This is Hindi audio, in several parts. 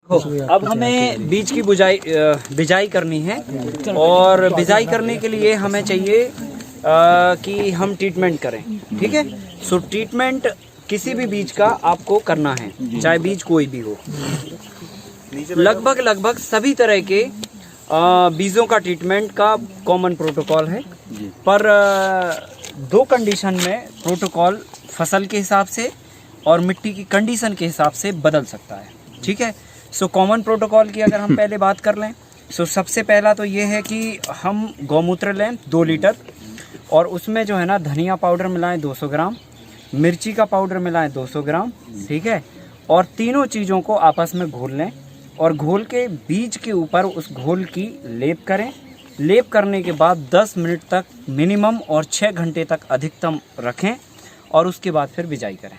अब हमें बीज की बिजाई करनी है और बिजाई करने के लिए हमें चाहिए कि हम ट्रीटमेंट करें। ठीक है, सो ट्रीटमेंट किसी भी बीज का आपको करना है, चाहे बीज कोई भी हो। लगभग सभी तरह के बीजों का ट्रीटमेंट का कॉमन प्रोटोकॉल है, पर दो कंडीशन में प्रोटोकॉल फसल के हिसाब से और मिट्टी की कंडीशन के हिसाब से बदल सकता है। ठीक है, सो कॉमन प्रोटोकॉल की अगर हम पहले बात कर लें, सो सबसे पहला तो ये है कि हम गौमूत्र लें 2 लीटर और उसमें जो है ना धनिया पाउडर मिलाएं 200 ग्राम, मिर्ची का पाउडर मिलाएं 200 ग्राम। ठीक है, और तीनों चीज़ों को आपस में घोल लें और घोल के बीज के ऊपर उस घोल की लेप करें। लेप करने के बाद 10 मिनट तक मिनिमम और 6 घंटे तक अधिकतम रखें और उसके बाद फिर बिजाई करें।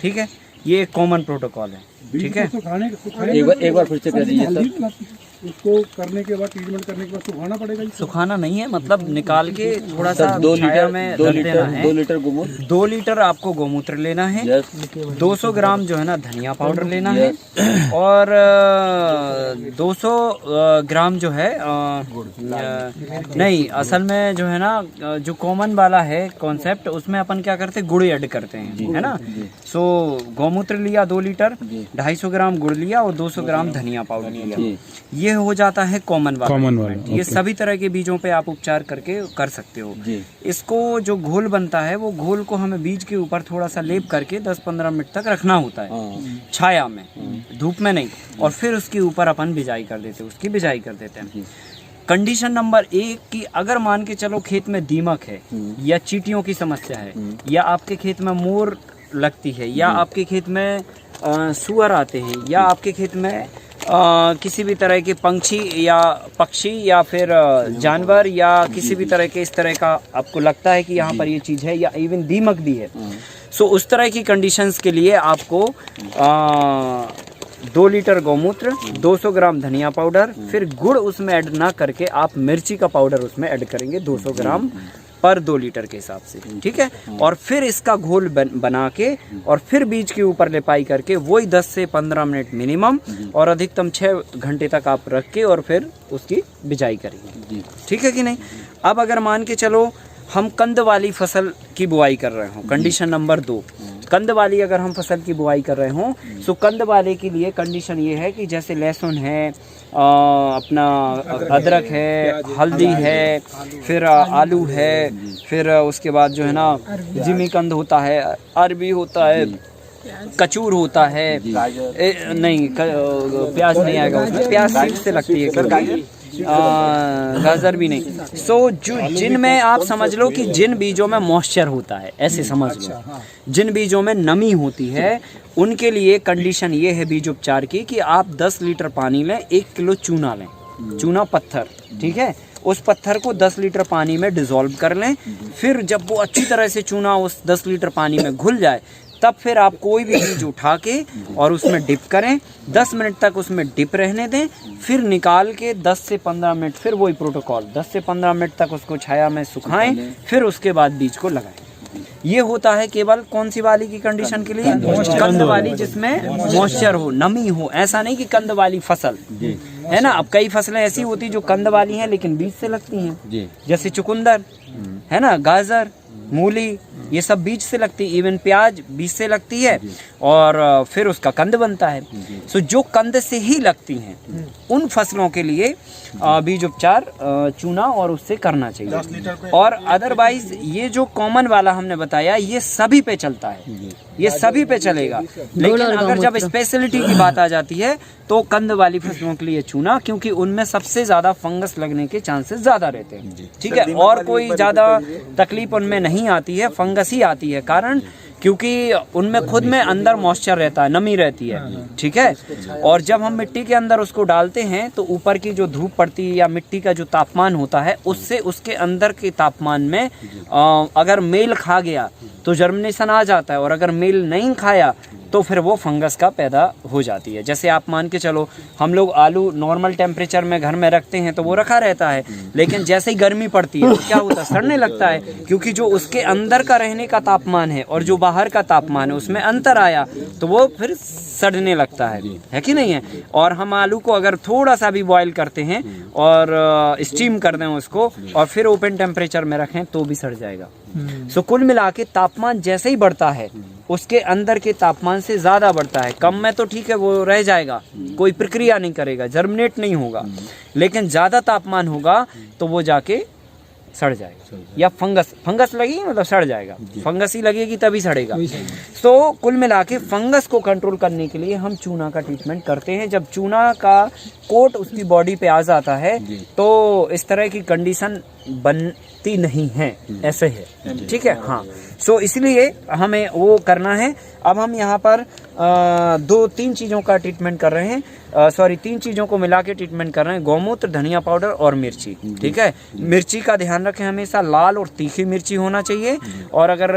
ठीक है, ये एक कॉमन प्रोटोकॉल है। ठीक है, एक बार फिर से कह दीजिए सर। उसको करने के बाद ट्रीटमेंट करने के बाद सुखाना पड़ेगा? सुखाना नहीं है, मतलब निकाल के थोड़ा सा 2 लीटर में रख देना है। 2 लीटर गोमूत्र, 2 लीटर आपको गोमूत्र लेना है। 200 ग्राम जो है ना धनिया पाउडर लेना है और 200 ग्राम जो है नहीं, असल में जो है ना जो कॉमन वाला है कॉन्सेप्ट, उसमें अपन क्या करते हैं, गुड़ ऐड करते हैं, है ना। सो गौमूत्र लिया 2 लीटर, 250 ग्राम गुड़ लिया और 200 ग्राम धनिया पाउडर लिया। ये हो जाता है कॉमन वाला। ये सभी तरह के बीजों पे आप उपचार करके कर सकते हो। इसको जो घोल बनता है वो घोल को हमें बीज के ऊपर थोड़ा सा लेप करके 10-15 मिनट तक रखना होता है, छाया में, धूप में नहीं, और फिर उसके ऊपर अपन बिजाई कर देते हैं, उसकी बिजाई कर देते हैं। कंडीशन नंबर 1 की अगर मान के चलो खेत में दीमक है या चींटियों की समस्या है या आपके खेत में मोर लगती है या आपके खेत में सुअर आते हैं या आपके खेत में किसी भी तरह के पक्षी या फिर जानवर या किसी भी तरह के इस तरह का आपको लगता है कि यहाँ पर ये चीज़ है या इवन दीमक भी है, सो उस तरह की कंडीशंस के लिए आपको 2 लीटर गौमूत्र, 200 ग्राम धनिया पाउडर, फिर गुड़ उसमें ऐड ना करके आप मिर्ची का पाउडर उसमें ऐड करेंगे 200 ग्राम पर 2 लीटर के हिसाब से। ठीक है, और फिर इसका घोल बना के और फिर बीज के ऊपर लिपाई करके वही 10 से 15 मिनट मिनिमम और अधिकतम 6 घंटे तक आप रख के और फिर उसकी बिजाई करेंगे। ठीक है कि नहीं। अब अगर मान के चलो हम कंद वाली फसल की बुआई कर रहे हो, कंडीशन नंबर 2, कंद वाली अगर हम फसल की बुआई कर रहे हो, सो कंद वाले के लिए कंडीशन ये है कि जैसे लहसुन है, अपना अदरक है, हल्दी है, फिर आलू है, फिर उसके बाद जो है ना जिमी कंद होता है, अरबी होता है, कचूर होता है, नहीं प्याज नहीं आएगा उसमें, प्याज सीड से लगती है, गाजर भी नहीं। सो जिनमें आप समझ लो कि जिन बीजों में मॉइस्चर होता है, ऐसे समझ लो, जिन बीजों में नमी होती है, उनके लिए कंडीशन ये है बीज उपचार की कि आप 10 लीटर पानी लें, 1 किलो चूना लें, चूना पत्थर। ठीक है, उस पत्थर को 10 लीटर पानी में डिसॉल्व कर लें। फिर जब वो अच्छी तरह से चूना उस 10 लीटर पानी में घुल जाए, तब फिर आप कोई भी बीज उठा के और उसमें डिप करें, 10 मिनट तक उसमें डिप रहने दें, फिर निकाल के 10 से 15 मिनट फिर वही प्रोटोकॉल 10 से 15 मिनट तक उसको छाया में सुखाएं, फिर उसके बाद बीज को लगाएं। ये होता है केवल कौन सी वाली की कंडीशन के लिए, कंद वाली, जिसमें मॉइस्चर हो, नमी हो। ऐसा नहीं कि कंद वाली फसल है ना, अब कई फसलें ऐसी होती जो कंद वाली हैं लेकिन बीज से लगती हैं, जैसे चुकंदर है ना, गाजर, मूली, ये सब बीज से लगती है, इवन प्याज बीज से लगती है और फिर उसका कंद बनता है। सो जो कंद से ही लगती हैं उन फसलों के लिए बीज उपचार चूना और उससे करना चाहिए। और अदरवाइज ये जो कॉमन वाला हमने बताया ये सभी पे चलता है, ये सभी पे चलेगा, लेकिन अगर जब स्पेशलिटी की बात आ जाती है तो कंद वाली फसलों के लिए चूना, क्योंकि उनमें सबसे ज्यादा फंगस लगने के चांसेस ज्यादा रहते हैं। ठीक है, और कोई ज्यादा तकलीफ उनमें नहीं आती है, फंगस ही आती है, कारण क्योंकि उनमें खुद में अंदर मॉइस्चर रहता है, नमी रहती है। ठीक है, और जब हम मिट्टी के अंदर उसको डालते हैं तो ऊपर की जो धूप पड़ती है या मिट्टी का जो तापमान होता है उससे उसके अंदर के तापमान में अगर मेल खा गया तो जर्मिनेशन आ जाता है, और अगर मेल नहीं खाया तो फिर वो फंगस का पैदा हो जाती है। जैसे आप मान के चलो, हम लोग आलू नॉर्मल टेम्परेचर में घर में रखते हैं तो वो रखा रहता है, लेकिन जैसे ही गर्मी पड़ती है तो क्या होता है, सड़ने लगता है, क्योंकि जो उसके अंदर का रहने का तापमान है और जो बाहर का तापमान है उसमें अंतर आया तो वो फिर सड़ने लगता है कि नहीं है। और हम आलू को अगर थोड़ा सा भी बॉईल करते हैं और स्टीम कर दें उसको और फिर ओपन टेम्परेचर में रखें तो भी सड़ जाएगा। सो कुल मिला के तापमान जैसे ही बढ़ता है उसके अंदर के तापमान से ज़्यादा बढ़ता है। कम में तो ठीक है वो रह जाएगा, कोई प्रक्रिया नहीं करेगा, जर्मिनेट नहीं होगा, लेकिन ज़्यादा तापमान होगा तो वो जाके सड़ जाएगा या फंगस लगेगी मतलब सड़ जाएगा, फंगस ही लगेगी तभी सड़ेगा। तो कुल मिला के फंगस को कंट्रोल करने के लिए हम चूना का ट्रीटमेंट करते हैं। जब चूना का कोट उसकी बॉडी पे आ जाता है तो इस तरह की कंडीशन बनती नहीं है, ऐसे है, ठीक है। हाँ, सो इसलिए हमें वो करना है। अब हम यहाँ पर 2-3 चीज़ों का ट्रीटमेंट कर रहे हैं, 3 चीज़ों को मिला के ट्रीटमेंट कर रहे हैं, गौमूत्र, धनिया पाउडर और मिर्ची, ठीक है। मिर्ची का ध्यान रखें, हमेशा लाल और तीखी मिर्ची होना चाहिए। और अगर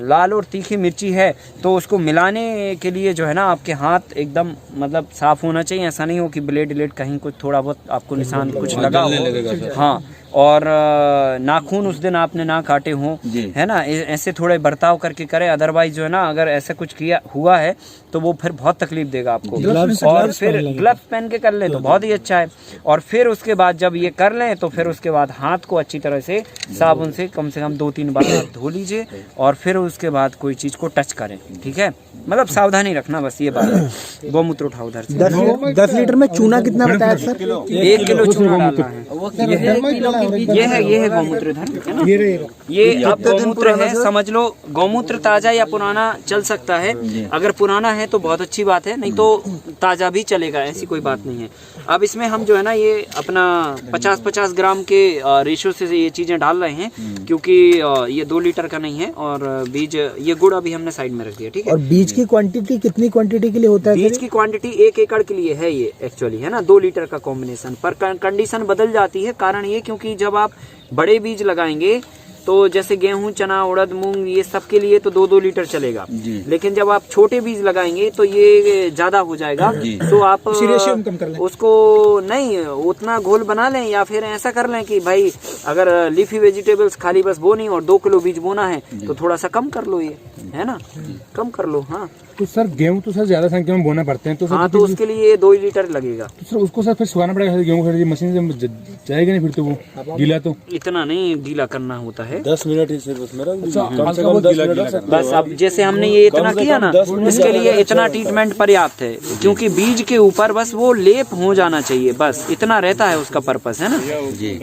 लाल और तीखी मिर्ची है तो उसको मिलाने के लिए जो है ना आपके हाथ एकदम मतलब साफ होना चाहिए। ऐसा नहीं हो कि ब्लेड कहीं कुछ थोड़ा बहुत आपको निशान कुछ लगा हो। हाँ, और नाखून उस दिन आपने ना काटे हों, है ना, ऐसे थोड़े बर्ताव करके करें। अदरवाइज जो है ना अगर ऐसा कुछ किया हुआ है तो वो फिर बहुत तकलीफ देगा आपको। और फिर ग्लव्स पहन के कर लें तो बहुत ही अच्छा है। और फिर उसके बाद जब ये कर लें तो फिर उसके बाद हाथ को अच्छी तरह से साबुन से कम 2-3 बार आप धो लीजिए और फिर उसके बाद कोई चीज़ को टच करें, ठीक है। मतलब सावधानी रखना, बस ये बात है। गौमूत्र उठाओ उधर से। 10 लीटर में चूना कितना बताया सर? 1 किलो चूना डालना है। ये है गौमूत्र इधर, है ना। ये अब गौमूत्र है, समझ लो गौमूत्र ताजा या पुराना चल सकता है। अगर पुराना है तो बहुत अच्छी बात है, नहीं तो ताजा भी चलेगा, ऐसी कोई बात नहीं है। अब इसमें हम जो है ना ये अपना 50-50 ग्राम के रेशो से ये चीजें डाल रहे हैं, क्योंकि ये 2 लीटर का नहीं है। और बीज, ये गुड़ अभी हमने साइड में रख दिया, ठीक है। और बीज की क्वांटिटी कितनी क्वांटिटी के लिए होता है? बीज की क्वांटिटी 1 एकड़ के लिए है ये एक्चुअली, है ना, 2 लीटर का कॉम्बिनेशन। पर कंडीशन बदल जाती है, कारण ये क्योंकि जब आप बड़े बीज लगाएंगे तो जैसे गेहूं, चना, उड़द, मूंग, ये सब के लिए तो 2-2 लीटर चलेगा। लेकिन जब आप छोटे बीज लगाएंगे तो ये ज्यादा हो जाएगा। तो आप उसको नहीं उतना घोल बना लें, या फिर ऐसा कर लें कि भाई अगर लीफी वेजिटेबल्स खाली बस बोनी और 2 किलो बीज बोना है तो थोड़ा सा कम कर लो, ये है ना, कम कर लो। हाँ, तो सर गेहूं तो सर ज्यादा संख्या में बोना पड़ते हैं तो सर, हाँ, तो उसके लिए 2 लीटर लगेगा। तो सर उसको सर फिर सुखाना पड़ेगा, गेहूं खरीदी मशीन से जाएगा नहीं फिर तो वो गीला, तो इतना नहीं गीला करना होता है, 10 मिनट ही सिर्फ उसमें रख दीजिए, कम से कम 10 मिनट बस। अब जैसे हमने ये इतना किया ना, इसके लिए इतना ट्रीटमेंट पर्याप्त है, क्योंकि बीज के ऊपर बस वो लेप हो जाना चाहिए, बस इतना रहता है उसका पर्पस, है ना।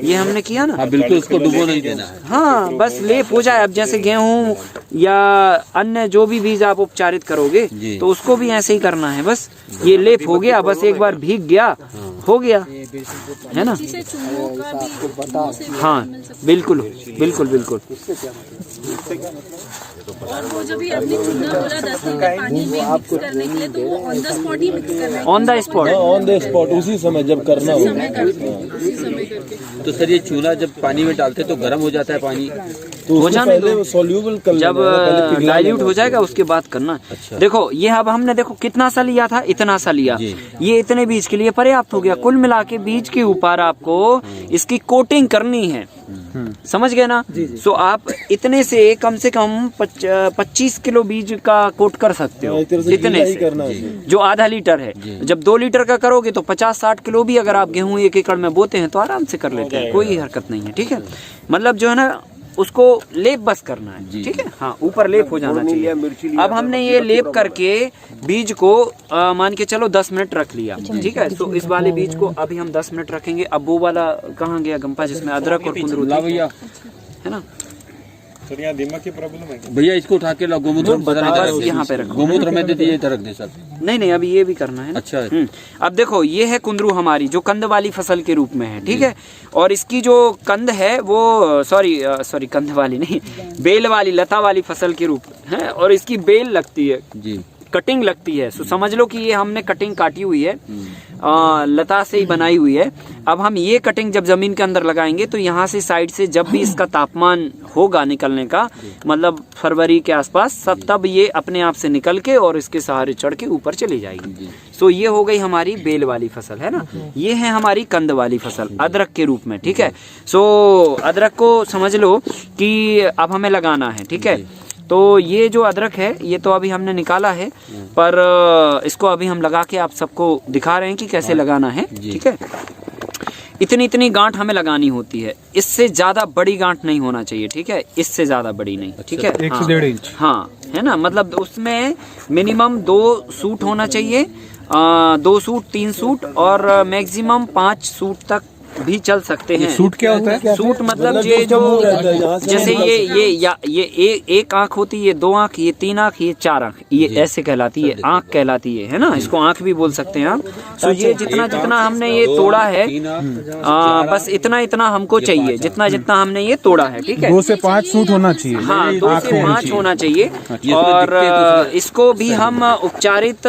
ये हमने किया ना, बिल्कुल उसको डुबो नहीं देना है। हाँ, बस लेप हो जाए। अब जैसे गेहूं या अन्य जो भी बीज आप उपचारित करोगे तो उसको भी ऐसे ही करना है, बस ये लेप हो गया, बस एक बार भीग गया हो गया, है ना। हाँ, बिल्कुल बिल्कुल बिल्कुल। और वो जो भी आपने चूना बोला 10 लीटर पानी में मिक्स करने के लिए, तो वो on the spot he mix करना है। On the spot, on the spot, उसी समय जब करना हो। उसी समय करके। तो सर ये चूना जब पानी में डालते तो गर्म हो जाता है पानी, तो हो जाने दो, सोल्यूबल कर जब डाइल्यूट हो जाएगा उसके बाद करना। अच्छा। देखो ये अब हमने देखो कितना सा लिया था, इतना सा लिया, ये इतने बीज के लिए पर्याप्त हो गया। कुल मिला के बीज के ऊपर आपको इसकी कोटिंग करनी है, समझ गए ना। सो आप इतने से कम 25 किलो बीज का कोट कर सकते हो, इतने से जो आधा लीटर है। जब 2 लीटर का करोगे तो 50-60 किलो भी अगर आप गेहूं 1 एकड़ में बोते हैं तो आराम से कर लेते हैं, कोई हरकत नहीं है, ठीक है। मतलब जो है ना उसको लेप बस करना है, ठीक है। हाँ, ऊपर लेप हो जाना चाहिए। अब हमने ये लेप करके बीज को मान के चलो 10 मिनट रख लिया, ठीक है। तो इस वाले बीज को अभी हम 10 मिनट रखेंगे। अब वो वाला कहाँ गया गंपा जिसमें अदरक और कुंदरू थी, है ना। सर यहाँ दिमाग की प्रॉब्लम है भैया, इसको उठा के लो, गोमूत्र बस यहाँ पे रखो, गोमूत्र में दे दिए, रख दे सर। नहीं अभी ये भी करना है ना। अच्छा। अब देखो ये है कुंदरू हमारी जो कंद वाली फसल के रूप में है, ठीक है। और इसकी जो कंद है वो सॉरी कंद वाली नहीं, बेल वाली, लता वाली फसल के रूप है। और इसकी बेल लगती है जी, कटिंग लगती है, सो समझ लो कि ये हमने कटिंग काटी हुई है, लता से ही बनाई हुई है। अब हम ये कटिंग जब जमीन के अंदर लगाएंगे तो यहाँ से साइड से जब भी इसका तापमान होगा निकलने का, मतलब फरवरी के आसपास, सब तब ये अपने आप से निकल के और इसके सहारे चढ़ के ऊपर चली जाएगी। सो ये हो गई हमारी बेल वाली फसल, है ना। ये है हमारी कंद वाली फसल अदरक के रूप में, ठीक है। सो अदरक को समझ लो कि अब हमें लगाना है, ठीक है। तो ये जो अदरक है ये तो अभी हमने निकाला है, पर इसको अभी हम लगा के आप सबको दिखा रहे हैं कि कैसे लगाना है, ठीक है। इतनी इतनी गांठ हमें लगानी होती है, इससे ज्यादा बड़ी गांठ नहीं होना चाहिए, ठीक है। इससे ज्यादा बड़ी नहीं, ठीक है। 1 से 1.5 इंच। हाँ, है ना, मतलब उसमें मिनिमम 2 सूट होना चाहिए, 2 सूट 3 सूट और मैक्सिमम 5 सूट तक भी चल सकते हैं। सूट क्या होता है? सूट मतलब ये जो जैसे ये एक आंख होती है, ये 2 आंख, ये 3 आंख, ये 4 आंख, ये ऐसे कहलाती है, आंख कहलाती है ना। इसको आंख भी बोल सकते हैं आप। तो ये जितना जितना हमने ये तोड़ा है, बस इतना इतना हमको चाहिए, जितना जितना हमने ये तोड़ा है, ठीक है। 2 से 5 सूट होना चाहिए। हाँ, 2 से 5 होना चाहिए। और इसको भी हम उपचारित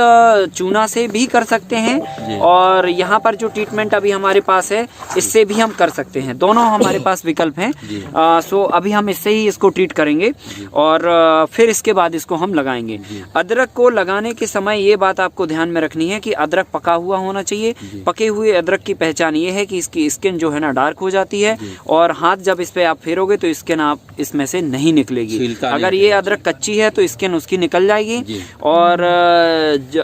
चूना से भी कर सकते हैं, और यहाँ पर जो ट्रीटमेंट अभी हमारे पास है इससे भी हम कर सकते हैं, दोनों हमारे पास विकल्प हैं। सो अभी हम इससे ही इसको ट्रीट करेंगे और फिर इसके बाद इसको हम लगाएंगे। अदरक को लगाने के समय ये बात आपको ध्यान में रखनी है कि अदरक पका हुआ होना चाहिए। पके हुए अदरक की पहचान ये है कि इसकी स्किन जो है ना डार्क हो जाती है, और हाथ जब इस पे आप फेरोगे तो स्किन आप इसमें से नहीं निकलेगी। अगर ये अदरक कच्ची है तो स्किन उसकी निकल जाएगी। और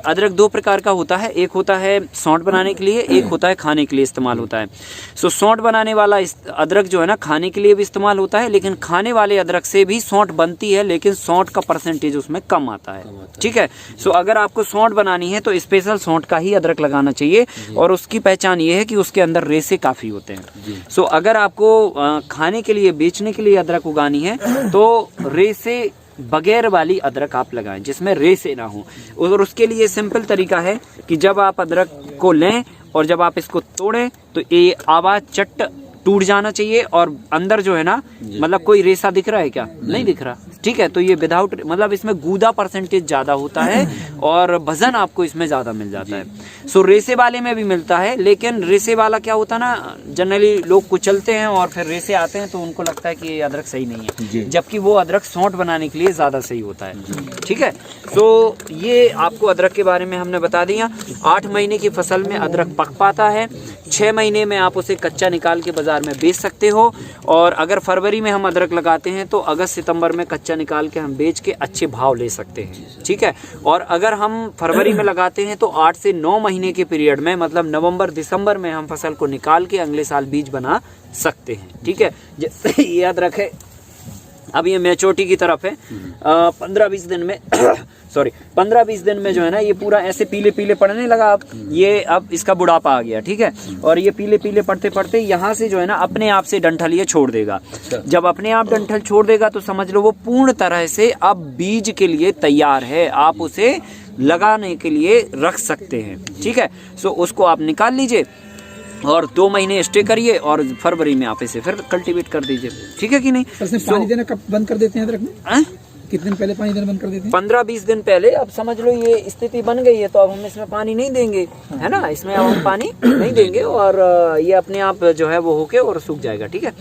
अदरक 2 प्रकार का होता है, एक होता है सौंठ बनाने के लिए, एक होता है खाने के लिए इस्तेमाल होता है। सो सौंठ बनाने वाला अदरक जो है ना खाने के लिए भी इस्तेमाल होता है, लेकिन खाने वाले अदरक से भी सौंठ बनती है, लेकिन सौंठ का परसेंटेज उसमें कम आता है, ठीक है। सो अगर आपको सौंठ बनानी है तो स्पेशल सौंठ का ही अदरक लगाना चाहिए, और उसकी पहचान ये है कि उसके अंदर रेसे काफी होते हैं। सो अगर आपको खाने के लिए, बेचने के लिए अदरक उगानी है तो रेसे बगैर वाली अदरक आप लगाएं, जिसमें रेसे ना हो। और उसके लिए सिंपल तरीका है कि जब आप अदरक को लें और जब आप इसको तोड़ें तो ये आवाज चट टूट जाना चाहिए, और अंदर जो है ना, मतलब कोई रेसा दिख रहा है क्या? नहीं दिख रहा, ठीक है। तो ये विदाउट, मतलब इसमें गूदा परसेंटेज ज्यादा होता है और वजन आपको इसमें ज्यादा मिल जाता है। सो रेसे वाले में भी मिलता है, लेकिन रेसे वाला क्या होता है ना, जनरली लोग कुचलते हैं और फिर रेसे आते हैं तो उनको लगता है कि ये अदरक सही नहीं है, जबकि वो अदरक सौंठ बनाने के लिए ज्यादा सही होता है, ठीक है। तो ये आपको अदरक के बारे में हमने बता दिया। 8 महीने की फसल में अदरक पक पाता है, 6 महीने में आप उसे कच्चा निकाल के बाजार में बेच सकते हो, और अगर फरवरी में हम अदरक लगाते हैं तो अगस्त सितंबर में कच्चा निकाल के हम बेच के अच्छे भाव ले सकते हैं, ठीक है। और अगर हम फरवरी में लगाते हैं तो 8 से 9 महीने के पीरियड में, मतलब नवंबर दिसंबर में हम फसल को निकाल के अगले साल बीज बना सकते हैं, ठीक है। ये अदरक है, अब ये मैच्योरिटी की तरफ है। 15-20 दिन में सॉरी 15-20 दिन में जो है ना ये पूरा ऐसे पीले पीले पड़ने लगा। अब ये, अब इसका बुढ़ापा आ गया, ठीक है। और ये पीले पीले पड़ते पड़ते यहाँ से जो है ना अपने आप से डंठल ये छोड़ देगा। जब अपने आप डंठल छोड़ देगा तो समझ लो वो पूर्ण तरह से अब बीज के लिए तैयार है, आप उसे लगाने के लिए रख सकते हैं, ठीक है। सो उसको आप निकाल लीजिए और 2 महीने स्टे करिए और फरवरी में आप इसे फिर कल्टीवेट कर दीजिए, ठीक है कि नहीं। पानी देना कब बंद कर देते हैं अदरक में? कितने दिन पहले पानी देना बंद कर देते हैं? 15-20 दिन पहले। अब समझ लो ये स्थिति बन गई है तो अब हम इसमें पानी नहीं देंगे, है ना, इसमें अब हम पानी नहीं देंगे और ये अपने आप जो है वो होके और सूख जाएगा, ठीक है।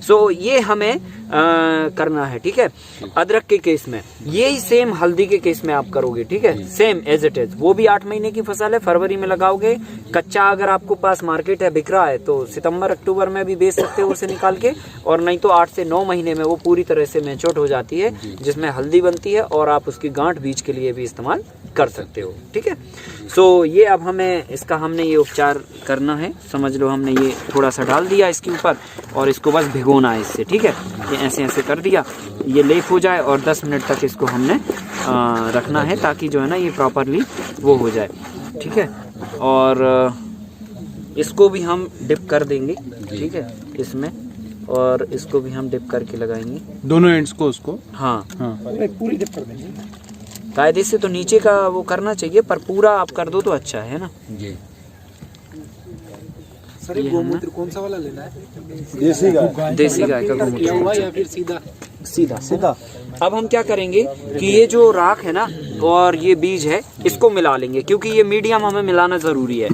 सो ये हमें करना है, ठीक है। अदरक के केस में यही सेम हल्दी के केस में आप करोगे, ठीक है, सेम एज इट इज। वो भी 8 महीने की फसल है, फरवरी में लगाओगे। कच्चा अगर आपको पास मार्केट है, बिक रहा है तो सितंबर अक्टूबर में भी बेच सकते हो उसे निकाल के, और नहीं तो 8 से 9 महीने में वो पूरी तरह से मैच्योर हो जाती है, जिसमें हल्दी बनती है और आप उसकी गांठ बीज के लिए भी इस्तेमाल कर सकते हो, ठीक है। सो ये अब हमें इसका हमने ये उपचार करना है, समझ लो हमने ये थोड़ा सा डाल दिया इसके ऊपर और इसको बस भिगोना है इससे, ठीक है। ये ऐसे ऐसे कर दिया, ये लेप हो जाए और 10 मिनट तक इसको हमने रखना है ताकि जो है ना ये प्रॉपरली वो हो जाए, ठीक है। और इसको भी हम डिप कर देंगे, ठीक है, इसमें, और इसको भी हम डिप करके लगाएंगे दोनों एंड्स को उसको। हाँ, पूरी डिप कर देंगे। कायदे से तो नीचे का वो करना चाहिए, पर पूरा आप कर दो तो अच्छा है ना जी। सर ये गोमूत्र कौन सा वाला लेना है? देसी गाय का गोमूत्र या फिर सीधा? सीधा। अब हम क्या करेंगे कि ये जो राख है ना, और ये बीज है, इसको मिला लेंगे क्योंकि ये मीडियम हमें मिलाना जरूरी है।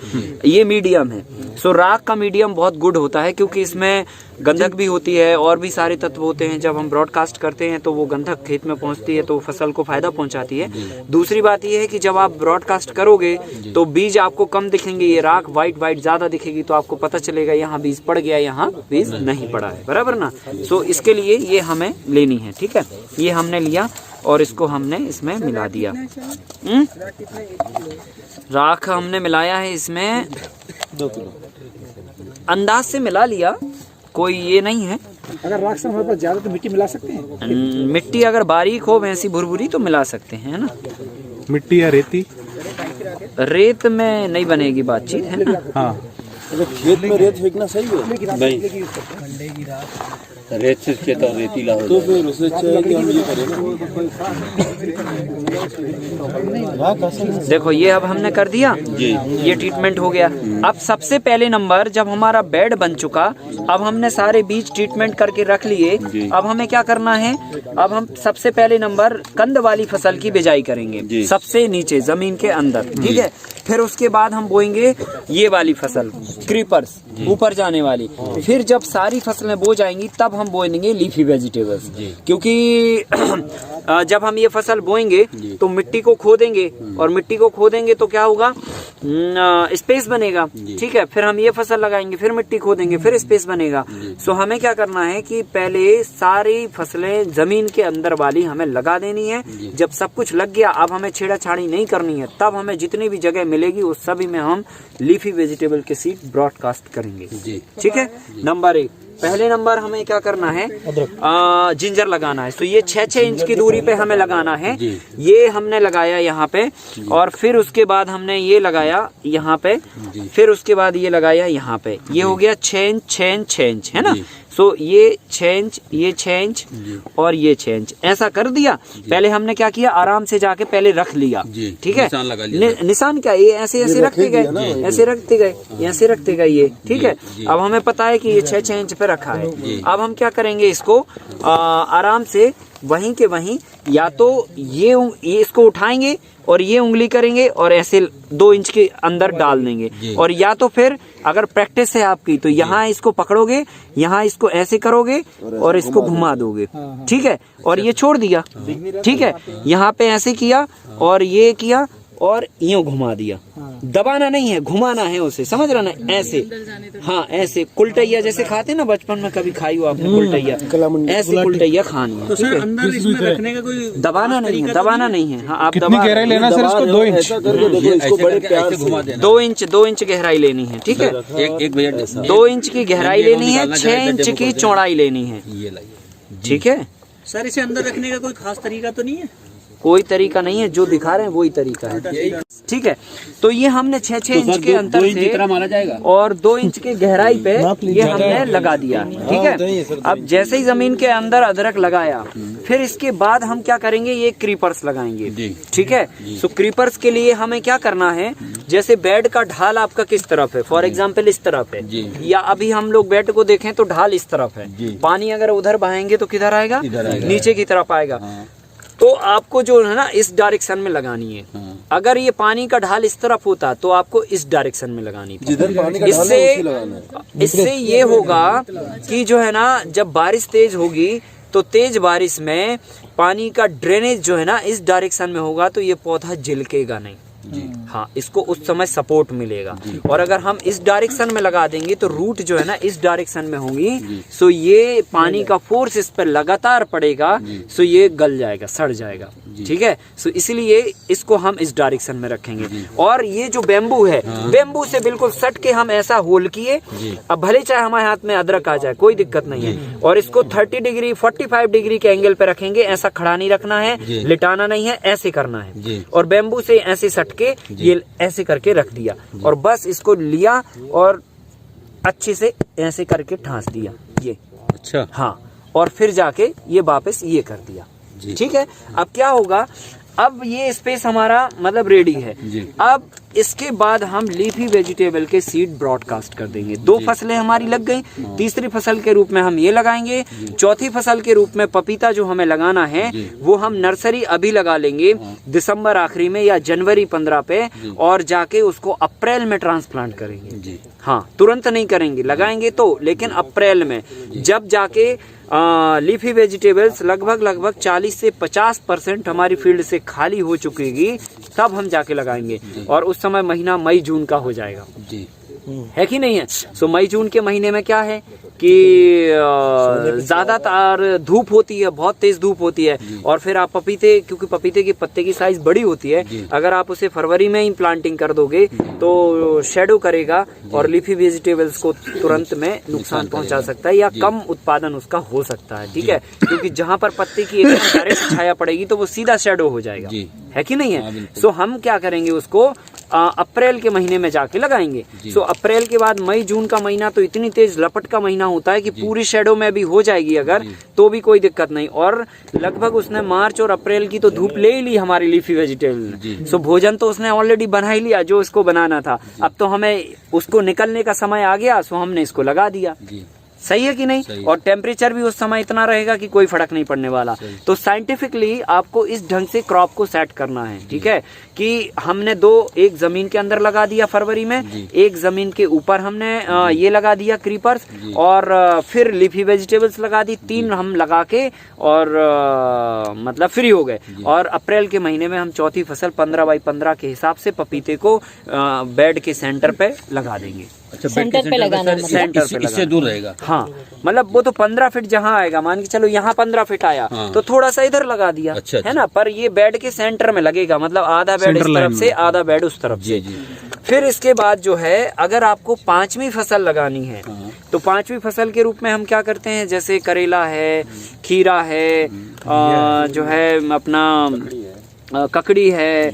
ये मीडियम है। सो राख का मीडियम बहुत गुड होता है क्योंकि इसमें गंधक भी होती है और भी सारे तत्व होते हैं। जब हम ब्रॉडकास्ट करते हैं तो वो गंधक खेत में पहुंचती है तो फसल को फायदा पहुंचाती है। दूसरी बात ये है कि जब आप ब्रॉडकास्ट करोगे तो बीज आपको कम दिखेंगे, ये राख वाइट ज्यादा दिखेगी, तो आपको पता चलेगा यहाँ बीज पड़ गया, यहाँ बीज नहीं पड़ा है, बराबर ना। सो इसके लिए ये हमें लेनी है, ठीक है। ये हमने लिया और इसको हमने इसमें मिला दिया। राख हमने मिलाया है इसमें 2 किलो अंदाज से मिला लिया, कोई ये नहीं है। अगर राख से हमारे पास ज्यादा तो मिट्टी मिला सकते हैं। मिट्टी अगर बारीक हो वैसी भुरभुरी तो मिला सकते हैं, है ना। मिट्टी या रेती? रेत में नहीं बनेगी बातचीत, है ना। हाँ, खेत में रेत फेंकना सही है नहीं, रेत से खेत और रेतीला हो तो फिर उससे अच्छा है कि हम ये करें ना। देखो ये अब हमने कर दिया जी, ये ट्रीटमेंट हो गया। अब सबसे पहले नंबर, जब हमारा बेड बन चुका, अब हमने सारे बीज ट्रीटमेंट करके रख लिए। अब हमें क्या करना है, अब हम सबसे पहले नंबर कंद वाली फसल की बिजाई करेंगे, सबसे नीचे जमीन के अंदर, ठीक है। फिर उसके बाद हम बोएंगे ये वाली फसल, क्रीपर्स, ऊपर जाने वाली। फिर जब सारी फसलें बो जाएंगी तब हम बोएंगे लीफी वेजिटेबल्स, क्योंकि जब हम ये फसल बोएंगे तो मिट्टी को खोदेंगे, और मिट्टी को खोदेंगे तो क्या होगा, स्पेस बनेगा, ठीक है। फिर हम ये फसल लगाएंगे, फिर मिट्टी खोदेंगे, फिर स्पेस बनेगा। सो हमें क्या करना है कि पहले सारी फसलें जमीन के अंदर वाली हमें लगा देनी है। जब सब कुछ लग गया, अब हमें छेड़ाछाड़ी नहीं करनी है। तब हमें जितनी भी जगह मिलेगी उस सभी में हम लीफी वेजिटेबल के सीड ब्रॉडकास्ट करेंगे, ठीक है। नंबर 1, पहले नंबर हमें क्या करना है, जिंजर लगाना है। तो ये 6-6 इंच की दूरी पे हमें लगाना है। ये हमने लगाया यहाँ पे, और फिर उसके बाद हमने ये लगाया यहाँ पे, फिर उसके बाद ये लगाया यहाँ पे। ये हो गया 6 इंच 6 इंच 6 इंच, है ना। सो ये 6 इंच, ये 6 इंच और ये 6 इंच, ऐसा कर दिया। पहले हमने क्या किया, आराम से जाके पहले रख लिया, ठीक है। निशान लगा लिया। निशान क्या, ये ऐसे ऐसे रखते गए, ऐसे रखते गए, ऐसे रखते गए, ये ठीक है। अब हमें पता है कि ये 6-6 इंच पे रखा है। अब हम क्या करेंगे, इसको आराम से वहीं के वहीं, या तो ये इसको उठाएंगे और ये उंगली करेंगे और ऐसे 2 इंच के अंदर डाल देंगे, और या तो फिर अगर प्रैक्टिस है आपकी तो यहाँ इसको पकड़ोगे, यहाँ इसको ऐसे करोगे और इसको घुमा दोगे, ठीक है। और ये छोड़ दिया, ठीक है। यहाँ पे ऐसे किया और ये किया और यूं घुमा दिया। दबाना नहीं है, घुमाना है उसे, समझ रहा ना, ऐसे। हाँ, ऐसे कुलटैया जैसे खाते ना बचपन में, कभी खाई हो आपने कुलटैया, ऐसे कुलटैया खानी है, ठीक है। अंदर इसमें रखने का कोई दबाना नहीं है, दबाना नहीं है। हाँ, आप कितनी गहराई लेना सर इसको? 2 इंच। 2 इंच गहराई लेनी है, ठीक है। एक भैया 2 इंच की गहराई लेनी है, 6 इंच की चौड़ाई लेनी है, ठीक है। सर, इसे अंदर रखने का कोई खास तरीका तो नहीं है? कोई तरीका नहीं है, जो दिखा रहे हैं वही तरीका है, ठीक है। तो ये हमने 6-6 इंच के अंतर से मारा जाएगा और 2 इंच की गहराई पे ये हमने लगा दिया, ठीक है। अब जैसे ही जमीन के अंदर अदरक लगाया, फिर इसके बाद हम क्या करेंगे, ये क्रीपर्स लगाएंगे, ठीक है। सो क्रीपर्स के लिए हमें क्या करना है, जैसे बेड का ढाल आपका किस तरफ है, फॉर एग्जाम्पल इस तरफ है, या अभी हम लोग बेड को देखें तो ढाल इस तरफ है। पानी अगर उधर बहाएंगे तो किधर आएगा, नीचे की तरफ आएगा। तो आपको जो है ना इस डायरेक्शन में लगानी है। अगर ये पानी का ढाल इस तरफ होता तो आपको इस डायरेक्शन में लगानी थी। इससे ये होगा कि जो है ना, जब बारिश तेज होगी तो तेज बारिश में पानी का ड्रेनेज जो है ना इस डायरेक्शन में होगा, तो ये पौधा झिलकेगा नहीं। हाँ, इसको उस समय सपोर्ट मिलेगा। और अगर हम इस डायरेक्शन में लगा देंगे तो रूट जो है ना इस डायरेक्शन में होंगी, सो ये पानी का फोर्स इस पर लगातार पड़ेगा, सो ये गल जाएगा, सड़ जाएगा, ठीक है। सो इसलिए इसको हम इस डायरेक्शन में रखेंगे। और ये जो बेम्बू है, बेम्बू से बिल्कुल सट के हम ऐसा होल किए। अब भले चाहे हमारे हाथ में अदरक आ जाए, कोई दिक्कत नहीं है। और इसको 30 डिग्री 45 डिग्री के एंगल पे रखेंगे। ऐसा खड़ा नहीं रखना है, लिटाना नहीं है, ऐसे करना है। और बेम्बू से ऐसे सट के ये ऐसे करके रख दिया, और बस इसको लिया और अच्छे से ऐसे करके ठांस दिया, ये अच्छा। हाँ, और फिर जाके ये वापस ये कर दिया, ठीक है। अब क्या होगा, अब ये स्पेस हमारा मतलब रेडी है। अब इसके बाद हम लीफी वेजिटेबल के सीड ब्रॉडकास्ट कर देंगे। 2 फसलें हमारी लग गई, तीसरी फसल के रूप में हम ये लगाएंगे, चौथी फसल के रूप में पपीता जो हमें लगाना है वो हम नर्सरी अभी लगा लेंगे दिसंबर आखिरी में या जनवरी 15 पे, और जाके उसको अप्रैल में ट्रांसप्लांट करेंगे। हाँ, तुरंत नहीं करेंगे, लगाएंगे तो, लेकिन अप्रैल में जब जाके लीफी वेजिटेबल्स लगभग 40 से 50% हमारी फील्ड से खाली हो चुकेगी, तब हम जाके लगाएंगे। और उस समय महीना मई जून का हो जाएगा, है कि नहीं है। सो मई जून के महीने में क्या है कि ज्यादातर धूप होती है, बहुत तेज धूप होती है, और फिर आप पपीते, क्योंकि पपीते के पत्ते की साइज बड़ी होती है, अगर आप उसे फरवरी में ही प्लांटिंग कर दोगे तो शेडो करेगा और लीफी वेजिटेबल्स को तुरंत में नुकसान पहुंचा सकता है या कम उत्पादन उसका हो सकता है। ठीक है, क्योंकि जहां पर पत्ते की एकदम डायरेक्ट छाया पड़ेगी तो वो सीधा शेडो हो जाएगा, है कि नहीं है। सो हम क्या करेंगे, उसको अप्रैल के महीने में जाके लगाएंगे। सो अप्रैल के बाद मई जून का महीना तो इतनी तेज लपट का महीना होता है कि पूरी शेडो में भी हो जाएगी अगर, तो भी कोई दिक्कत नहीं। और लगभग उसने मार्च और अप्रैल की तो धूप ले ही ली हमारी लीफी वेजिटेबल ने। सो भोजन तो उसने ऑलरेडी बना ही लिया जो इसको बनाना था। अब तो हमें उसको निकलने का समय आ गया, सो हमने इसको लगा दिया। सही है कि नहीं। और टेम्परेचर भी उस समय इतना रहेगा कि कोई फर्क नहीं पड़ने वाला। तो साइंटिफिकली आपको इस ढंग से क्रॉप को सेट करना है। ठीक है, कि हमने 2 एक जमीन के अंदर लगा दिया फरवरी में, एक जमीन के ऊपर हमने ये लगा दिया क्रीपर्स, और फिर लीफी वेजिटेबल्स लगा दी। 3 हम लगा के और मतलब फ्री हो गए। और अप्रैल के महीने में हम चौथी फसल 15 बाई 15 के हिसाब से पपीते को बेड के सेंटर पे लगा देंगे। अच्छा, सेंटर पे लगाना, सेंटर पे इससे दूर रहेगा। हाँ, मतलब वो तो 15 फीट जहाँ आएगा, मान के चलो यहाँ 15 फीट आया, तो थोड़ा सा इधर लगा दिया। अच्छा, है ना, पर ये बेड के सेंटर में लगेगा, मतलब आधा बेड इस तरफ से, आधा बेड उस तरफ से। फिर इसके बाद जो है, अगर आपको 5वीं फसल लगानी है तो 5वीं फसल के रूप में हम क्या करते हैं, जैसे करेला है, खीरा है, जो है अपना ककड़ी है,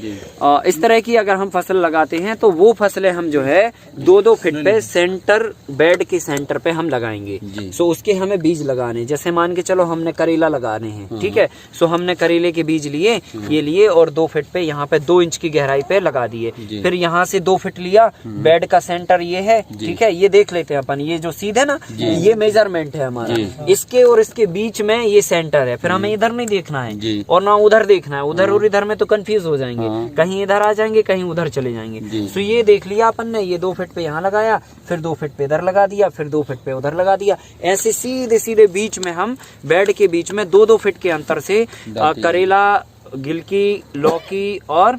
इस तरह की अगर हम फसल लगाते हैं तो वो फसलें हम जो है 2-2 फीट पे सेंटर, बेड के सेंटर पे हम लगाएंगे। सो उसके हमें बीज लगाने, जैसे मान के चलो हमने करेला लगाने हैं, ठीक है, सो हमने करेले के बीज लिए, ये लिए और 2 फीट पे यहाँ पे 2 इंच की गहराई पे लगा दिए। फिर यहाँ से 2 फीट लिया, बेड का सेंटर ये है, ठीक है, ये देख लेते हैं अपन, ये जो सीध है ना, ये मेजरमेंट है हमारा, इसके और इसके बीच में ये सेंटर है। फिर हमें इधर नहीं देखना है और ना उधर देखना है, उधर और इधर में तो कंफ्यूज हो जाएंगे, कहीं इधर आ जाएंगे, कहीं उधर चले जाएंगे। सो ये देख लिया अपन ने, ये 2 फीट पे यहाँ लगाया, फिर 2 फीट पे इधर लगा दिया, फिर 2 फीट पे उधर लगा दिया। ऐसे सीधे सीधे बीच में हम बेड के बीच में 2-2 फीट के अंतर से करेला, गिलकी, लौकी और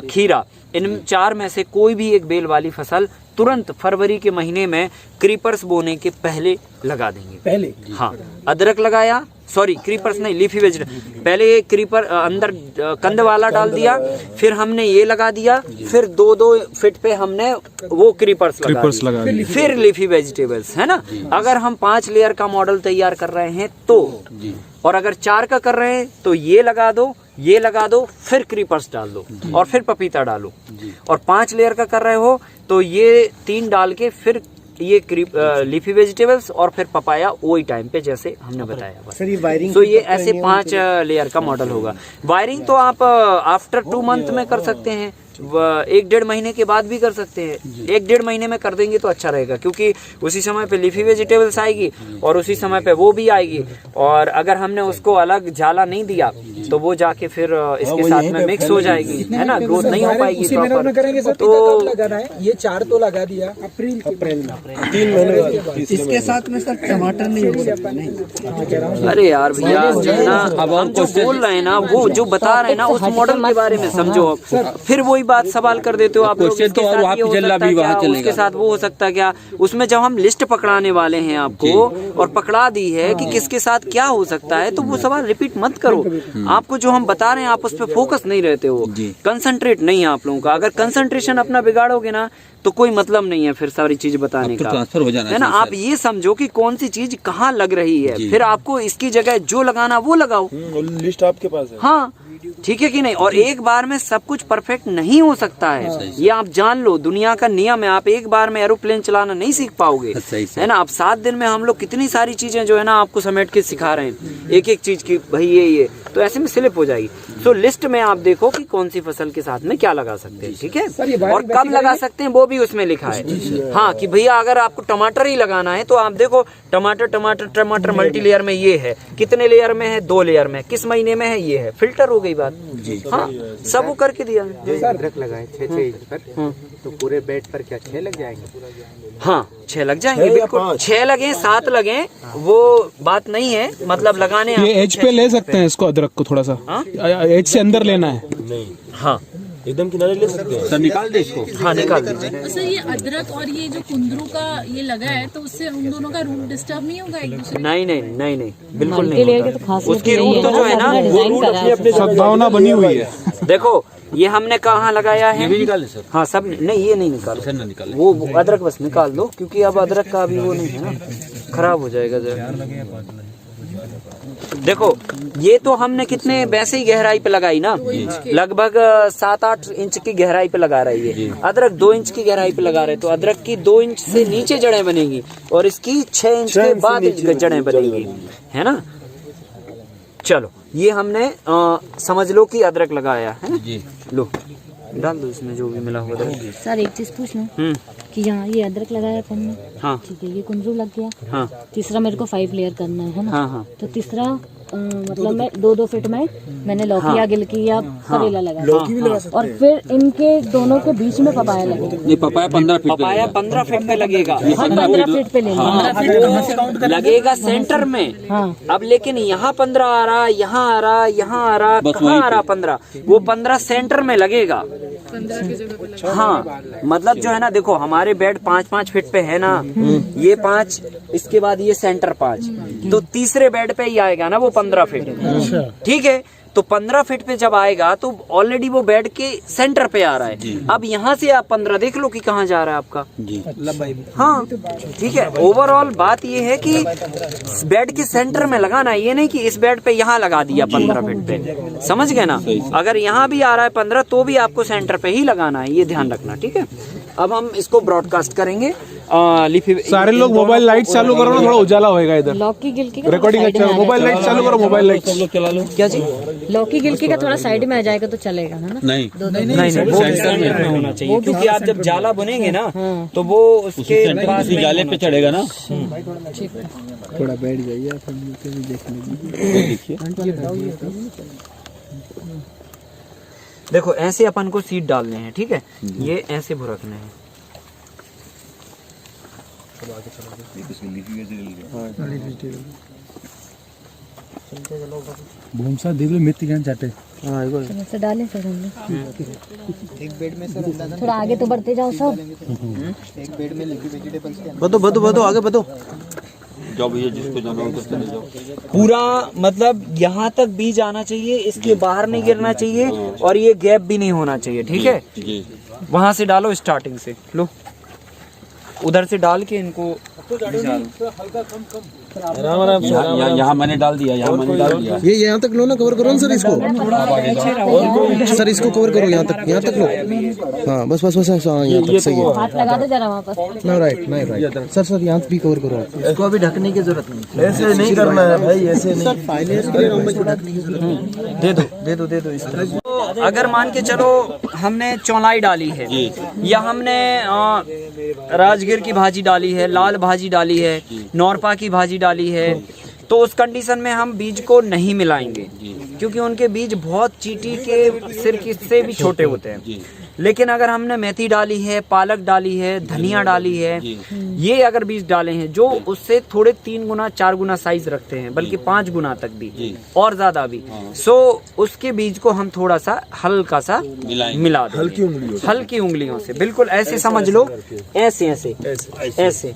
खीरा, इन 4 में से कोई भी एक बेल वाली फसल तुरंत फरवरी के महीने में क्रीपर्स बोने के पहले लगा देंगे। पहले, हाँ, अदरक लगाया, सॉरी क्रीपर्स नहीं, लीफी वेजिटेबल, पहले क्रीपर अंदर कंद वाला डाल दिया, फिर हमने ये लगा दिया, फिर 2-2 फीट पे हमने वो क्रीपर्स लगा दिए, फिर लीफी वेजिटेबल्स, है ना। अगर हम 5 लेयर का मॉडल तैयार कर रहे हैं तो, और अगर 4 का कर रहे हैं तो ये लगा दो, ये लगा दो, फिर क्रीपर्स डाल दो और फिर पपीता डालो। और 5 लेयर का कर रहे हो तो ये 3 डाल के फिर ये लीफी वेजिटेबल्स और फिर पपाया वही टाइम पे जैसे हमने बताया बस। सर ये वायरिंग तो ये ऐसे 5 लेयर का मॉडल होगा। वायरिंग तो आप आफ्टर 2 मंथ में कर सकते हैं, 1-1.5 महीने के बाद भी कर सकते हैं। 1-1.5 महीने में कर देंगे तो अच्छा रहेगा, क्योंकि उसी समय पे लीफी वेजिटेबल्स आएगी और उसी समय पे वो भी आएगी। और अगर हमने उसको अलग जाला नहीं दिया तो वो जाके फिर इसके साथ में मिक्स हो जाएगी, है ना, ग्रोथ नहीं हो पाएगी प्रॉपर। करेंगे सर, तो लगाना है, ये 4 तो लगा दिया अप्रैल में, 3 महीने बाद इसके साथ में सर टमाटर नहीं हो सकता। नहीं, अरे यार भैया, ना अब हम जो बोल रहे हैं ना, वो जो बता रहे हैं ना, उस मॉडल के बारे में समझो। फिर वही बात सवाल कर देते हो आप लोग, इसके साथ ये हो सकता है क्या, उसके साथ वो हो सकता है क्या। उसमें जब हम लिस्ट पकड़ाने वाले हैं आपको और पकड़ा दी है कि किसके साथ क्या हो सकता है, तो वो सवाल रिपीट मत करो। आपको जो हम बता रहे हैं आप उस पर फोकस नहीं रहते हो, कंसंट्रेट नहीं है आप लोगों का। अगर कंसंट्रेशन अपना बिगाड़ोगे ना तो कोई मतलब नहीं है फिर सारी चीज बताने का, ट्रांसफर हो जाना है ना। आप ये समझो कि कौन सी चीज कहाँ लग रही है, फिर आपको इसकी जगह जो लगाना वो लगाओ। लिस्ट आपके पास है। हाँ, ठीक है कि नहीं। और एक बार में सब कुछ परफेक्ट नहीं नहीं हो सकता है, ये आप जान लो, दुनिया का नियम है। आप एक बार में एरोप्लेन चलाना नहीं सीख पाओगे, है ना। अब 7 दिन में हम लोग कितनी सारी चीजें जो है ना आपको समेट के सिखा रहे हैं, एक एक चीज की, भाई ये तो ऐसे में स्लिप हो जाएगी। सो लिस्ट में आप देखो कि कौन सी फसल के साथ में क्या लगा सकते हैं, ठीक है, और कब लगा सकते हैं वो भी उसमें लिखा है। हाँ कि भैया अगर आपको टमाटर ही लगाना है तो आप देखो टमाटर मल्टी लेयर में ये है, कितने लेयर में है, 2 लेयर में, किस महीने में है, ये है, फिल्टर हो गई बात। हाँ सब वो करके दिया। अदरक लगाए 6 इंच पर, तो पूरे बेड पर क्या 6 लग जाएंगे? हाँ 6 लग जाएंगे, बिल्कुल 6 लगे 7 लगे, वो बात नहीं है, मतलब लगाने ये एज पे ले सकते हैं इसको, अदरक को थोड़ा सा एज से अंदर लेना है। नहीं, हाँ एकदम किनारे ले सकते हैं सर, निकाल दे इसको। हाँ निकाल दीजिए। सर ये अदरक और ये जो कुंदरू का ये लगा है, तो उससे उन दोनों का रूट डिस्टर्ब नहीं होगा एक दूसरे? नहीं बिल्कुल नहीं होगा। उसकी रूट तो जो है ना वो रूट अपने सद्भावना बनी हुई है। देखो ये हमने कहाँ लगाया है, ये भी निकाल दे सर। हाँ सब नहीं, ये नहीं निकालो सर, ना निकाल, वो अदरक बस निकाल दो, क्योंकि अब अदरक का अभी वो नहीं है ना, खराब हो जाएगा जरा। देखो ये तो हमने कितने वैसे ही गहराई पे लगाई ना, लगभग 7-8 इंच की गहराई पे लगा रही है। अदरक 2 इंच की गहराई पे लगा रहे, तो अदरक की 2 इंच से नीचे जड़ें बनेगी और इसकी 6 इंच के बाद जड़ें बनेगी, है ना। चलो ये हमने समझ लो कि अदरक लगाया है ना, लो डाल दो इसमें जो भी मिला हुआ। सर एक चीज पूछ लूं कि यहाँ ये अदरक लगाया अपन ने, हाँ ठीक है, ये कुंदरू लग गया, हाँ तीसरा मेरे को 5 लेयर करना है ना, हाँ हाँ तो तीसरा मतलब मैं 2-2 फीट में मैंने लौकी या गिलकी या करेला लगाया, लौकी भी लगा सकते हैं, और फिर इनके दोनों के बीच में पपाया लगेगा। नहीं पपाया 15 फीट, पपाया 15 फीट पे लगेगा, 15 फीट पे लेना लगेगा सेंटर में। हाँ अब लेकिन यहाँ 15 आ रहा, यहाँ आ रहा, यहाँ आ रहा, कहाँ आ रहा 15, वो 15 सेंटर में लगेगा। 15 की जगह पे लगा। हाँ मतलब जो है ना, देखो हमारे बेड 5-5 फीट पे है ना, ये 5, इसके बाद ये सेंटर 5, तो तीसरे बेड पे ही आएगा ना वो 15 फीट, ठीक है। तो 15 फीट पे जब आएगा तो ऑलरेडी वो बेड के सेंटर पे आ रहा है। अब यहाँ से आप 15 देख लो कि कहाँ जा रहा है आपका लंबाई में। हाँ ठीक है। ओवरऑल बात ये है कि बेड के सेंटर में लगाना है, ये नहीं कि इस बेड पे यहाँ लगा दिया 15 फीट पे, समझ गए ना। अगर यहाँ भी आ रहा है 15 तो भी आपको सेंटर पे ही लगाना है, ये ध्यान रखना, ठीक है। अब हम इसको ब्रॉडकास्ट करेंगे। सारे लोग मोबाइल लाइट चालू करो ना, थोड़ा उजाला होएगा इधर। लौकी गिलकी का रिकॉर्डिंग अच्छा, मोबाइल लाइट चालू करो, मोबाइल लाइट सब लोग चला लो। क्या जी? लौकी गिलकी का थोड़ा साइड में आ जाएगा तो चलेगा, है ना। नहीं नहीं वो सेंटर में होना चाहिए, क्योंकि आप जब जाला बुनेंगे ना तो वो उसके पास उसी जाले पे चढ़ेगा ना। थोड़ा बैठ जाइए आप, नीचे भी देख लीजिए। देखो ऐसे अपन को सीड डालने हैं, ठीक है, ये ऐसे भुरकने हैं। भूमसा देख लो, मिट्टी क्या चाटे। ऐसे डालें सर हम लोग। एक बेड में सर अंदाजा थोड़ा आगे तो बढ़ते जाओ सब। एक बेड में लिखी वेजिटेबल्स के बढ़ो आगे बढ़ो। जाओ भैया, जिसको जाना हो चले जाओ। पूरा मतलब यहाँ तक बीज आना चाहिए, इसके बाहर नहीं गिरना चाहिए, और ये गैप भी नहीं होना चाहिए, ठीक है। जी वहां से डालो, स्टार्टिंग से लो, उधर से डाल के इनको यहाँ मैंने डाल दिया, यहाँ मैंने डाल दिया। ये यहाँ तक लो ना, कवर करो ना सर इसको, सर इसको कवर करो, यहाँ तक लो। हाँ बस हाँ यहाँ तक सही है। हाथ लगा दो जरा वहाँ पर। ना राइट सर यहाँ भी कवर करो। इसको अभी ढकने की जरूरत नहीं, ऐसे नहीं करना है भाई, ऐसे नहीं। दे दो इस तरह। तो अगर मान के चलो हमने चौलाई डाली है, या हमने राजगिर की भाजी डाली है, लाल भाजी डाली है, नौरपा की भाजी डाली है, तो उस कंडीशन में हम बीज को नहीं मिलाएंगे, क्योंकि उनके बीज बहुत चींटी के सिर से भी छोटे होते हैं। लेकिन अगर हमने मेथी डाली है, पालक डाली है, धनिया डाली है, ये अगर बीज डाले हैं जो उससे थोड़े 3 गुना 4 गुना साइज रखते हैं, बल्कि 5 गुना तक भी और ज्यादा भी, सो उसके बीज को हम थोड़ा सा हल्का सा मिला दें, हल्की उंगलियों से, बिल्कुल ऐसे समझ लो, ऐसे ऐसे ऐसे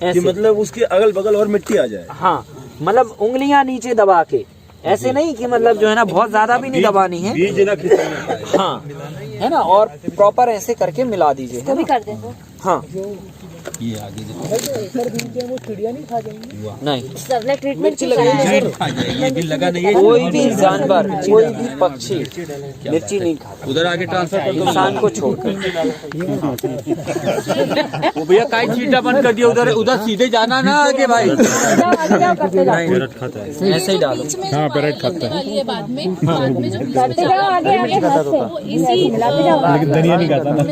ऐसे, मतलब उसके अगल बगल और मिट्टी आ जाए। हाँ मतलब उंगलियां नीचे दबा के, ऐसे नहीं कि मतलब जो है ना बहुत ज्यादा भी नहीं दबानी है, बीज ना खिसकना। हाँ है ना, और प्रॉपर ऐसे करके मिला दीजिए, वो भी कर दें। हाँ ये आगे देखो वो चिड़िया नहीं खा जाएंगी। नहीं, सर ने ट्रीटमेंट क्यों कराया? ये भी लगा नहीं है। कोई भी जानवर, कोई भी पक्षी मिर्ची नहीं खाता, उधर आगे ट्रांसफर कर दो इंसान को छोड़कर। वो भैया काई चीटा बंद कर दिया, उधर सीधे जाना ना आगे भाई। आगे जाओ, करते जाओ। ऐसे ही डालो। हाँ पैरेट खाता है। वाली है बाद में जो करते जाओ, आगे आगे हाथ से वो इसी मिलाते जाओ। धनिया नहीं खाता ना।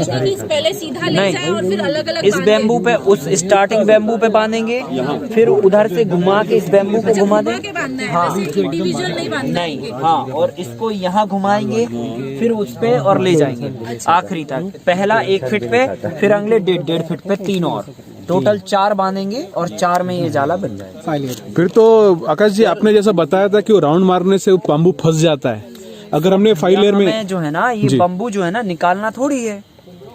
पहले सीधा ले नहीं। जाए और फिर अलग अलग इस बैम्बू पे, उस स्टार्टिंग बैम्बू पे बांधेंगे, फिर उधर से घुमा के इस बैम्बू को घुमा दें। के बांधना है, ऐसे इंडिविजुअल नहीं बांधना है। नहीं, हाँ, और इसको यहाँ घुमाएंगे, फिर उस पे और ले जाएंगे आखिरी तक। पहला 1 फीट पे, फिर अगले 1.5 फीट पे 3 और, टोटल 4 बांधेंगे और 4 में ये जाला बन जाएगा। फिर तो आकाश जी आपने जैसा बताया था कि वो राउंड मारने से बाम्बू फंस जाता है, अगर हमने 5 लेयर में हमें जो है ना, ये बम्बू जो है ना, निकालना थोड़ी है,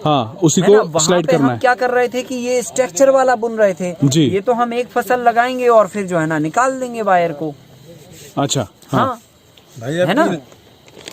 हाँ उसी है ना। को वहाँ स्लाइड पे करना हम है। क्या कर रहे थे कि ये स्ट्रक्चर वाला बुन रहे थे जी। ये तो हम एक फसल लगाएंगे और फिर जो है ना निकाल देंगे वायर को। अच्छा हाँ, हाँ, है ना।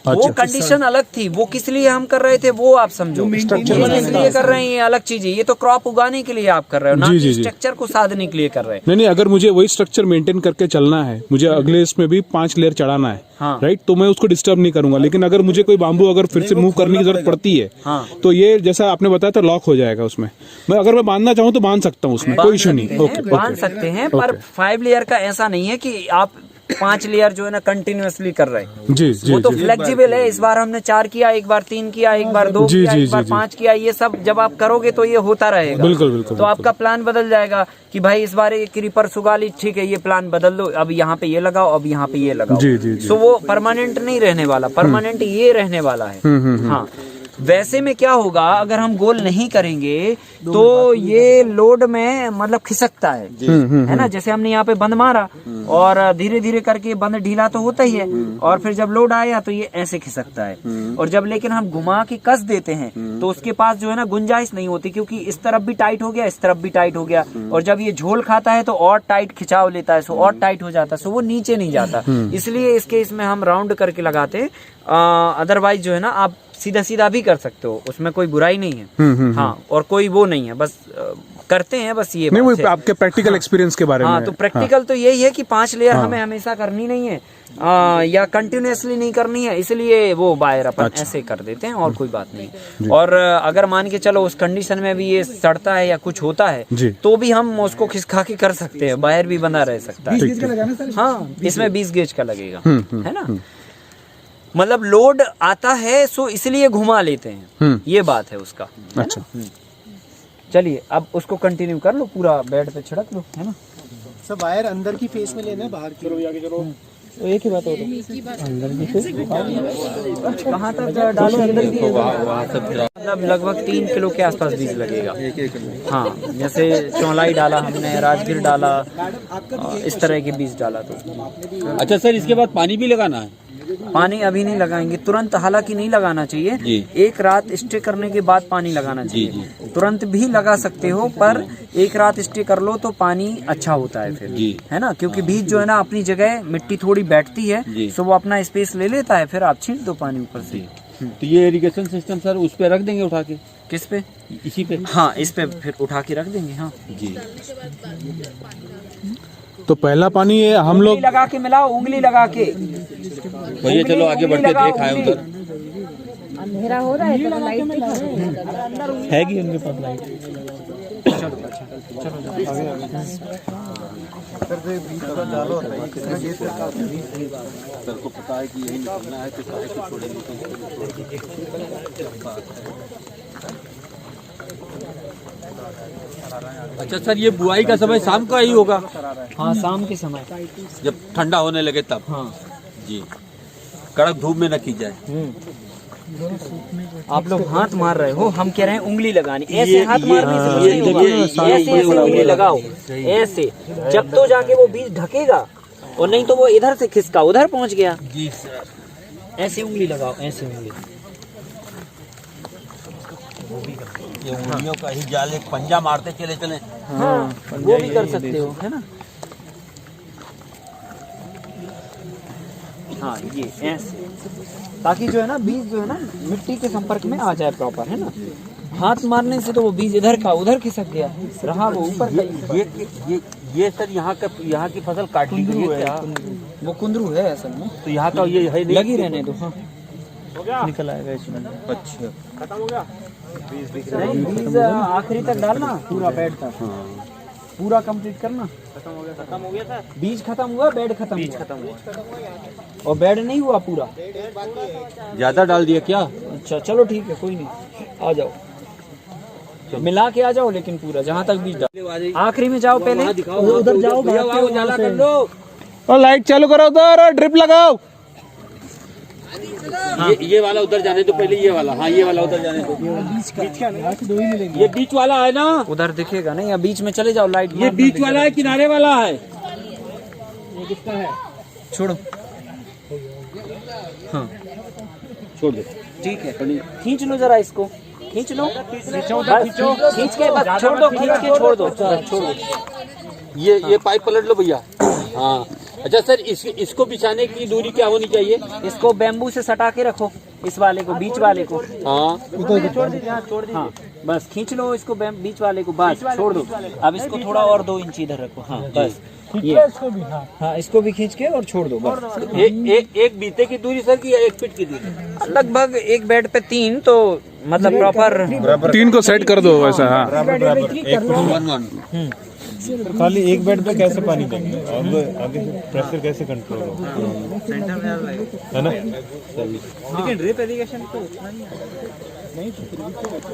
वो अच्छा कंडीशन अलग थी, वो किस लिए हम कर रहे थे वो आप समझो। ये किस लिए कर रहे हैं ये अलग चीज है। ये तो क्रॉप उगाने के लिए आप कर रहे हो, ना जी, कि जी, जी। स्ट्रक्चर को साधने के लिए कर रहे हैं। नहीं, अगर मुझे वही स्ट्रक्चर मेंटेन करके चलना है, मुझे अगले इसमें भी 5 लेयर चढ़ाना है, हाँ। राइट, तो मैं उसको डिस्टर्ब नहीं करूंगा। लेकिन अगर मुझे कोई बाम्बू अगर फिर से मूव करने की जरूरत पड़ती है, हाँ। तो ये जैसा आपने बताया था लॉक हो जाएगा उसमें। मैं अगर मैं बांधना चाहूँ तो बांध सकता हूँ उसमें, कोई इशू नहीं। ओके, बांध सकते हैं, पर 5 लेयर का ऐसा नहीं है कि आप 5 लेयर जो है ना कंटिन्यूअसली कर रहे हैं। जी जी वो तो जी। फ्लेक्सिबल है। इस बार हमने 4 किया, एक बार 3 किया, एक बार 2 जी, किया, जी, एक बार जी, 5 किया। ये सब जब आप करोगे तो ये होता रहेगा। बिल्कुल, बिल्कुल, तो आपका प्लान बदल जाएगा कि भाई इस बार एक क्रीपर सुगाली, ठीक है, ये प्लान बदल दो, अब यहाँ पे ये लगाओ, अब यहाँ पे ये लगाओ। जी, जी, जी। तो वो परमानेंट नहीं रहने वाला, परमानेंट ये रहने वाला है। हाँ, वैसे में क्या होगा, अगर हम गोल नहीं करेंगे तो ये लोड में मतलब खिसकता है ना। जैसे हमने यहाँ पे बंद मारा और धीरे धीरे करके बंद ढीला तो होता ही है, और फिर जब लोड आया तो ये ऐसे खिसकता है। और जब लेकिन हम घुमा के कस देते हैं तो उसके पास जो है ना गुंजाइश नहीं होती, क्योंकि इस तरफ भी टाइट हो गया, इस तरफ भी टाइट हो गया, और जब ये झोल खाता है तो और टाइट खिंचाव लेता है, सो और टाइट हो जाता है, सो वो नीचे नहीं जाता। इसलिए इसके इसमें हम राउंड करके लगाते। अदरवाइज जो है ना आप सीधा सीधा भी कर सकते हो, उसमें कोई बुराई नहीं है। हाँ, और कोई वो नहीं है, बस करते हैं बस ये नहीं, बात वो है। आपके प्रैक्टिकल एक्सपीरियंस के बारे में। हाँ, तो प्रैक्टिकल तो यही है कि 5 लेयर हमें हमेशा करनी नहीं है, या कंटिन्यूअसली नहीं करनी है, इसलिए वो वायर अपन ऐसे कर देते हैं, और कोई बात नहीं। और अगर मान के चलो उस कंडीशन में भी ये सड़ता है या कुछ होता है तो भी हम उसको खिसका के कर सकते हैं, वायर भी बंधा रह सकता है। हाँ, इसमें 20 गेज का लगेगा, है ना। मतलब लोड आता है सो इसलिए घुमा लेते हैं, ये बात है उसका। अच्छा, चलिए अब उसको कंटिन्यू कर लो, पूरा बेड पे छिड़क लो, है ना। सब वायर अंदर की फेस में लेना है, बाहर की। तो एक ही बात हो रही है, अंदर की फेस कहाँ तक डालो, अंदर की मतलब लगभग 3 किलो के आसपास बीज लगेगा। हाँ, जैसे चौलाई डाला हमने, राजगीर डाला, इस तरह के बीज डाला। तो अच्छा सर, इसके बाद पानी भी लगाना है? पानी अभी नहीं लगाएंगे, तुरंत हालांकि नहीं लगाना चाहिए। जी। एक रात स्टे करने के बाद पानी लगाना चाहिए। तुरंत भी लगा सकते हो, पर एक रात स्टे कर लो तो पानी अच्छा होता है फिर, है ना। क्योंकि बीज जो है ना अपनी जगह, मिट्टी थोड़ी बैठती है, तो वो अपना स्पेस ले लेता है, फिर आप छींट दो पानी ऊपर से। तो ये इरिगेशन सिस्टम सर उस पे रख देंगे उठा के? किस पे? इसी पे? हाँ, इस पे फिर उठा के रख देंगे। हाँ जी। तो पहला पानी ये हम लोग उंगली लगा के मिलाओ, उंगली लगा के। भैया चलो आगे बढ़ के देख आए उधर। अंधेरा हो रहा है तो लाइट दिखा है कि उनके पास लाइट? सर को पता है कि यही निकलना है, तो काहे को छोड़ेंगे? अच्छा सर, ये बुआई का समय शाम का ही होगा? हाँ, शाम के समय, जब ठंडा होने लगे तब? हाँ जी, कड़क धूप में न की जाए। आप लोग हाथ मार रहे हो, हम कह रहे हैं उंगली लगानी। ऐसे हाथ मारने से कुछ नहीं होगा, ऐसे ऐसे उंगली लगाओ, ऐसे। जब तो जाके वो बीज ढकेगा, और नहीं तो वो इधर से खिसका उधर पहुंच गया। जी सर। ऐसे उंगली लगाओ, ऐसे उंगली। ये उंगलियों का ही जाल, एक पंजा मारते चले चले। हाँ, वो भी कर सकते हो, है ना। हाँ, ये ऐसे, ताकि जो है ना बीज जो है ना मिट्टी के संपर्क में आ जाए प्रॉपर, है ना। हाथ मारने से तो वो बीज इधर का उधर खिसक गया, रहा वो ऊपर का ही। ये सर यहाँ की फसल काट ली गई है क्या? वो कुंदरू है असल में, तो यहाँ का ये है नहीं? लगी रहने दो। हाँ निकल आएगा इसमें। अच्छा खत्म हो गया बीज आखिरी तक डालना, पूरा बेड तक पूरा कंप्लीट करना। खत्म हो गया सर। बीज खत्म हुआ, बेड खत्म हुआ, और बेड नहीं हुआ पूरा। ज्यादा डाल दिया क्या? अच्छा चलो ठीक है, कोई नहीं, आ जाओ मिला के आ जाओ, लेकिन पूरा जहाँ तक बीज डाल। आखिरी में जाओ, पहले उधर जाओ, उजाला कर लो। और लाइट चालू करो उधर और ड्रिप लगाओ। ये वाला उधर जाने दो पहले, ये वाला। हाँ ये वाला उधर जाने दो। ये बीच वाला है ना? उधर दिखेगा नहीं, या बीच में चले जाओ लाइट। ये बीच वाला है, किनारे वाला है? ये कितना है? छोड़ो, हाँ छोड़ दो। ठीक है, खींच लो जरा इसको, खींच लो, खींच के बस छोड़ दो, खींच के छोड़ दो, छोड़ दो। ये पाइप पलट लो भैया। हाँ अच्छा सर, इसको बिछाने की दूरी क्या होनी चाहिए? इसको बैम्बू से सटा के रखो, इस वाले को, बीच वाले को। हाँ छोड़ दी। हाँ बस खींच लो इसको, बीच वाले को, बस छोड़ दो। अब इसको थोड़ा और 2 इंच इधर रखो। हाँ बस ये, हाँ इसको भी खींच के और छोड़ दो बस। एक बीते की दूरी सर की, 1 फीट की दूरी? लगभग एक बेड पे 3, तो मतलब प्रॉपर 3 को सेट कर दो वैसा। हाँ खाली एक बेड पे कैसे पानी देंगे? आगे प्रेशर कैसे कंट्रोल होगा? है ना? लेकिन ड्रिप इरिगेशन तो उतना ही नहीं,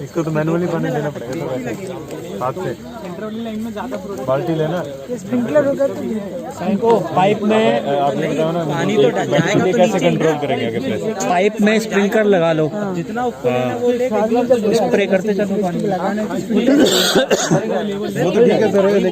इसको तो मैनुअली पानी देना पड़ेगा हाथ से, बाल्टी लेना। स्प्रिंकलर होगा को पाइप में आपने बताया ना, पानी तो जाएगा, कैसे कंट्रोल करेंगे आगे प्रेशर? पाइप में स्प्रिंकलर लगा लो, जितना स्प्रे करते चलो पानी। वो तो ठीक है सर।